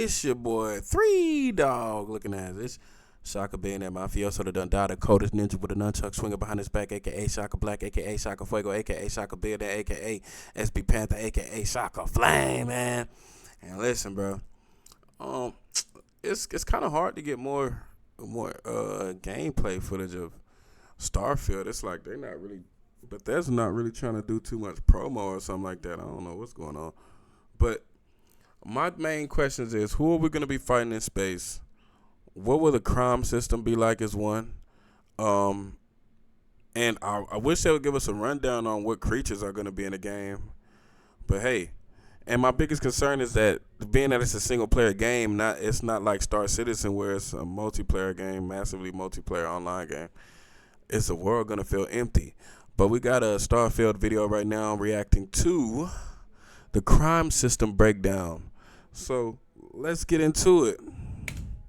It's your boy, 3Dog, looking at this. Shaka being that mafioso that done died, the coldest ninja with a nunchuck swinging behind his back, aka Shaka Black, aka Shaka Fuego, aka Shaka Beard, aka SB Panther, aka Shaka Flame, man. And listen, bro, it's kind of hard to get more gameplay footage of Starfield. It's like they're not really, but that's not really trying to do too much promo or something like that. I don't know what's going on, but my main questions is, who are we going to be fighting in space? What will the crime system be like as one? And I wish they would give us a rundown on what creatures are going to be in the game. But hey, and my biggest concern is that being that it's a single player game, it's not like Star Citizen where it's a multiplayer game, massively multiplayer online game. Is the world going to feel empty? But we got a Starfield video right now reacting to the crime system breakdown. So let's get into it.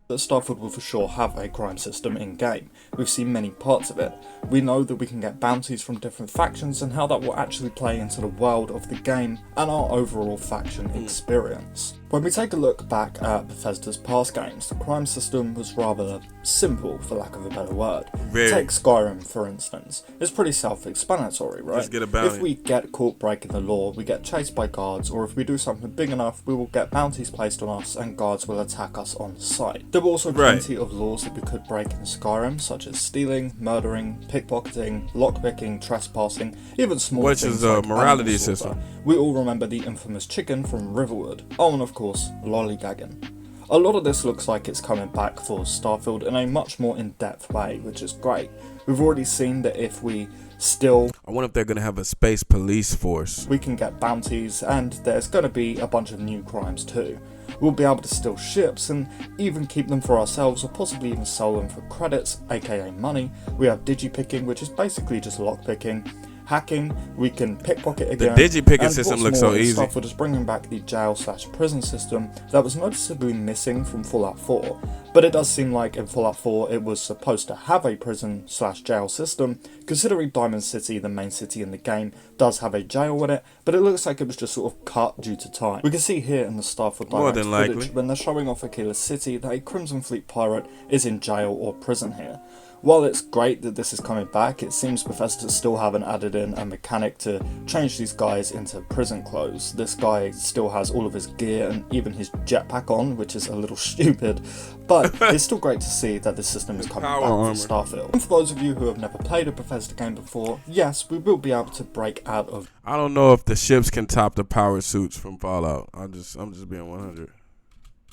That Starfield will for sure have a crime system in-game. We've seen many parts of it. We know that we can get bounties from different factions and how that will actually play into the world of the game and our overall faction experience. When we take a look back at Bethesda's past games, the crime system was rather simple, for lack of a better word. Take Skyrim, for instance. It's pretty self-explanatory, right? Just get a bounty. If we get caught breaking the law, we get chased by guards, or if we do something big enough, we will get bounties placed on us and guards will attack us on sight. There were also plenty of laws that we could break in Skyrim, such as stealing, murdering, pickpocketing, lockpicking, trespassing, even small things which is a like morality animal slaughter. system. We all remember the infamous chicken from Riverwood. Oh, and of course, lollygagging. A lot of this looks like it's coming back for Starfield in a much more in-depth way, which is great. We've already seen that if we still... I wonder if they're going to have a space police force. We can get bounties, and there's going to be a bunch of new crimes too. We'll be able to steal ships and even keep them for ourselves, or possibly even sell them for credits, aka money. We have digipicking, which is basically just lockpicking. Hacking, we can pickpocket again. The digipicking and system what's looks more, so easy. Starfield is bringing back the jail/prison system that was noticeably missing from Fallout 4. But it does seem like in Fallout 4 it was supposed to have a prison/jail system, considering Diamond City, the main city in the game, does have a jail in it, but it looks like it was just sort of cut due to time. We can see here in the Starfield Direct footage, when they're showing off Aquila City, that a Crimson Fleet pirate is in jail or prison here. While it's great that this is coming back, it seems Bethesda still haven't added in a mechanic to change these guys into prison clothes. This guy still has all of his gear and even his jetpack on, which is a little stupid, but it's still great to see that this system is coming back for Starfield. And for those of you who have never played a Bethesda game before, yes, we will be able to break out of... I don't know if the ships can top the power suits from Fallout. I'm just being 100.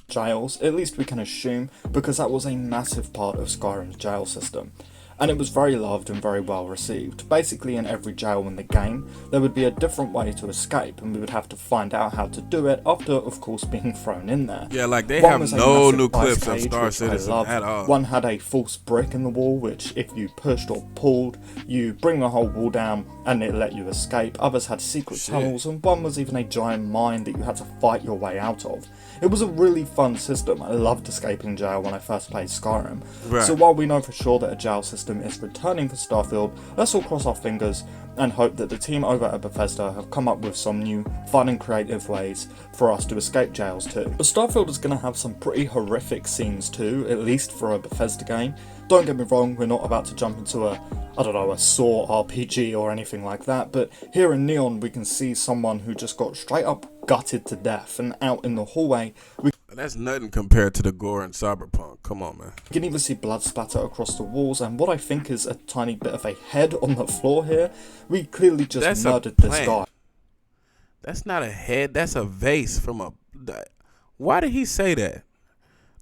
Jails, at least we can assume, because that was a massive part of Skyrim's jail system. And it was very loved and very well received. Basically, in every jail in the game, there would be a different way to escape, and we would have to find out how to do it after, of course, being thrown in there. Yeah, like they have no new clips of Star Citizen at all. One had a false brick in the wall, which if you pushed or pulled, you bring the whole wall down and it let you escape. Others had secret tunnels, and one was even a giant mine that you had to fight your way out of. It was a really fun system. I loved escaping jail when I first played Skyrim. So while we know for sure that a jail system is returning for Starfield, let's all cross our fingers and hope that the team over at Bethesda have come up with some new fun and creative ways for us to escape jails too. But Starfield is going to have some pretty horrific scenes too, at least for a Bethesda game. Don't get me wrong, we're not about to jump into a Saw RPG or anything like that, but here in Neon we can see someone who just got straight up gutted to death, and out in the hallway that's nothing compared to the gore in Cyberpunk. Come on, man. You can even see blood splatter across the walls, and what I think is a tiny bit of a head on the floor here. We clearly just murdered this guy. That's not a head, that's a vase from a... Why did he say that?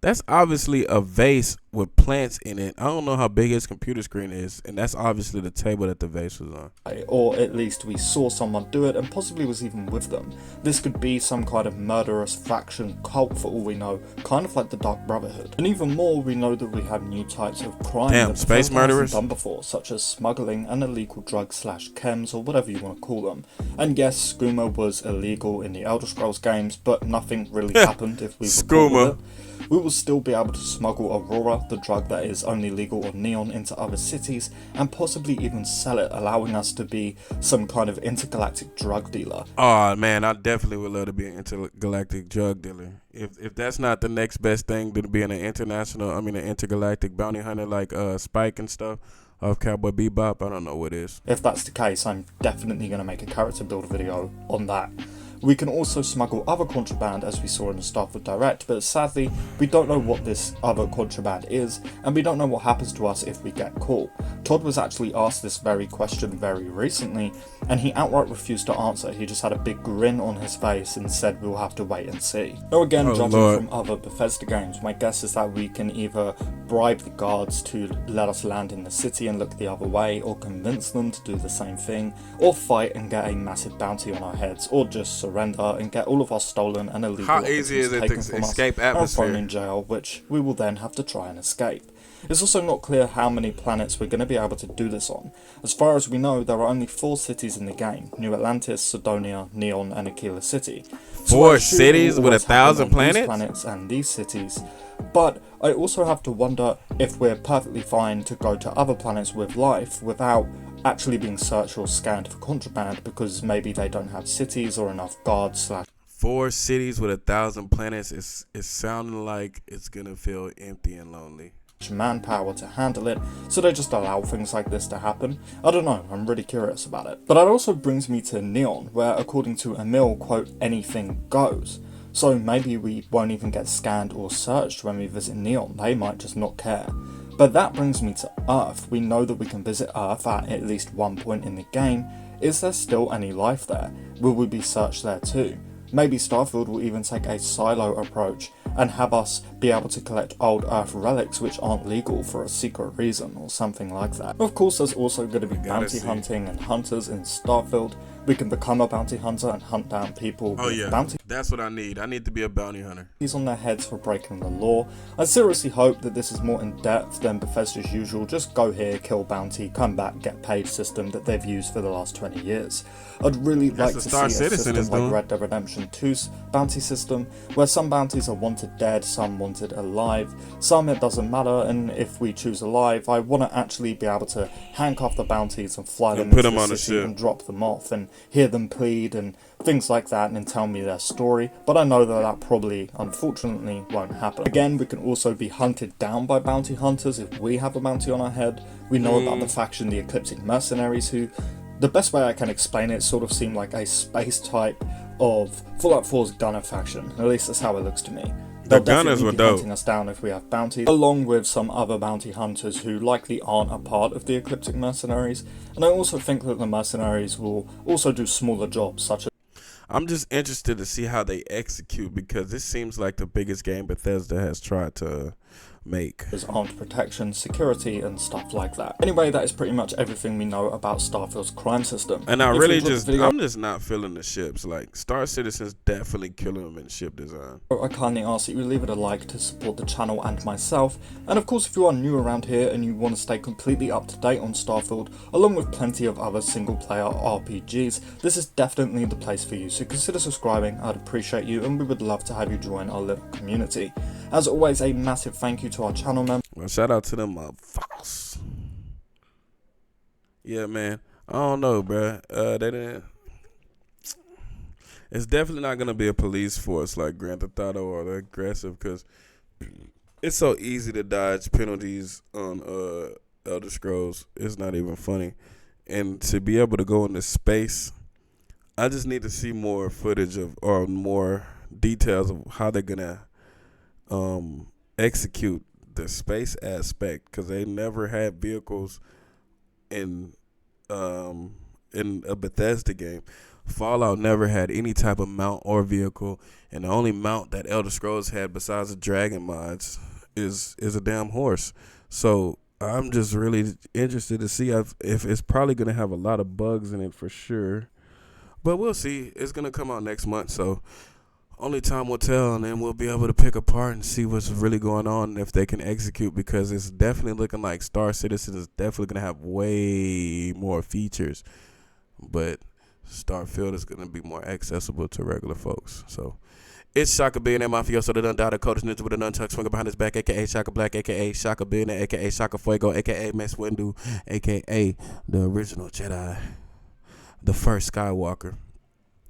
That's obviously a vase with plants in it. I don't know how big his computer screen is, and that's obviously the table that the vase was on. Or at least we saw someone do it and possibly was even with them. This could be some kind of murderous faction cult for all we know, kind of like the Dark Brotherhood. And even more, we know that we have new types of crime that space murderers done before, such as smuggling and illegal drugs/chems, or whatever you want to call them. And yes, skooma was illegal in the Elder Scrolls games, but nothing really happened if we were caught with it. We will still be able to smuggle Aurora the drug that is only legal on Neon into other cities, and possibly even sell it, allowing us to be some kind of intergalactic drug dealer. Oh man, I definitely would love to be an intergalactic drug dealer. If that's not the next best thing to being an an intergalactic bounty hunter like Spike and stuff of Cowboy Bebop, I don't know what is. If that's the case, I'm definitely going to make a character build video on that. We can also smuggle other contraband, as we saw in the Starfield Direct, but sadly we don't know what this other contraband is, and we don't know what happens to us if we get caught. Todd was actually asked this very question very recently, and he outright refused to answer. He just had a big grin on his face and said we'll have to wait and see. Now again, judging from other Bethesda games, my guess is that we can either bribe the guards to let us land in the city and look the other way, or convince them to do the same thing, or fight and get a massive bounty on our heads, or just surrender and get all of our stolen and illegal How easy is it to escape atmosphere? And thrown in jail, which we will then have to try and escape. It's also not clear how many planets we're going to be able to do this on. As far as we know, there are only 4 cities in the game: New Atlantis, Sidonia, Neon, and Aquila City. 4 cities with 1,000 planets? Planets and these cities. But I also have to wonder if we're perfectly fine to go to other planets with life without actually being searched or scanned for contraband, because maybe they don't have cities or enough guards / 4 cities with 1,000 planets. It's sounding like it's gonna feel empty and lonely. Manpower to handle it, so they just allow things like this to happen. I don't know, I'm really curious about it. But that also brings me to Neon, where according to Emil, quote, anything goes. So maybe we won't even get scanned or searched when we visit Neon, they might just not care. But that brings me to Earth. We know that we can visit Earth at least one point in the game. Is there still any life there? Will we be searched there too? Maybe Starfield will even take a silo approach and have us be able to collect old Earth relics which aren't legal for a secret reason or something like that. Of course, there's also going to be bounty hunting and hunters in Starfield. We can become a bounty hunter and hunt down people with bounty. That's what I need. I need to be a bounty hunter. He's on their heads for breaking the law. I seriously hope that this is more in depth than Bethesda's usual just go here, kill bounty, come back, get paid system that they've used for the last 20 years. I'd really like to see a system like Red Dead Redemption 2's bounty system, where some bounties are wanted dead, some wanted alive, some it doesn't matter, and if we choose alive, I want to actually be able to handcuff the bounties and fly them into the city and drop them off and hear them plead and things like that and tell me their story, but I know that probably, unfortunately, won't happen. Again, we can also be hunted down by bounty hunters if we have a bounty on our head. We know about the faction, the Ecliptic Mercenaries, who, the best way I can explain it, sort of seem like a space type of Fallout 4's Gunner faction. At least that's how it looks to me. The Gunners were dope. Hunting us down if we have bounties, along with some other bounty hunters who likely aren't a part of the Ecliptic Mercenaries. And I also think that the mercenaries will also do smaller jobs, such as... I'm just interested to see how they execute, because this seems like the biggest game Bethesda has tried to make. There's armed protection, security, and stuff like that. Anyway, that is pretty much everything we know about Starfield's crime system. And I'm just not feeling the ships. Like, Star Citizen's definitely killing them in ship design. I kindly ask that you leave it a like to support the channel and myself. And of course, if you are new around here and you want to stay completely up to date on Starfield, along with plenty of other single player RPGs, this is definitely the place for you. So consider subscribing, I'd appreciate you, and we would love to have you join our little community. As always, a massive thank you to our channel members. Well, shout out to them motherfuckers. Yeah, man. I don't know, bruh. They didn't. It's definitely not gonna be a police force like Grand Theft Auto or the aggressive, because it's so easy to dodge penalties on Elder Scrolls. It's not even funny, and to be able to go into space, I just need to see more footage of or more details of how they're gonna execute the space aspect, because they never had vehicles in a Bethesda game. Fallout never had any type of mount or vehicle, and the only mount that Elder Scrolls had besides the dragon mods is a damn horse. So I'm just really interested to see if it's probably gonna have a lot of bugs in it for sure, but we'll see. It's gonna come out next month, so only time will tell, and then we'll be able to pick apart and see what's really going on and if they can execute, because it's definitely looking like Star Citizen is definitely going to have way more features, but Starfield is going to be more accessible to regular folks. So It's Shaka Billionaire Mafioso, the undoubted coldest ninja with a nunchuck swinging behind his back, aka Shaka Black, aka Shaka Billionaire, aka Shaka Fuego, aka Mace Windu, aka the original Jedi, the first Skywalker.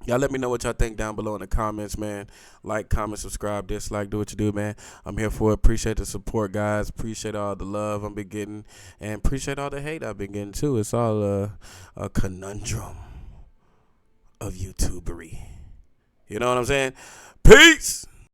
Y'all let me know what y'all think down below in the comments, man. Like, comment, subscribe, dislike, do what you do, man. I'm here for it. Appreciate the support, guys. Appreciate all the love I've been getting. And appreciate all the hate I've been getting, too. It's all a conundrum of YouTubery. You know what I'm saying? Peace!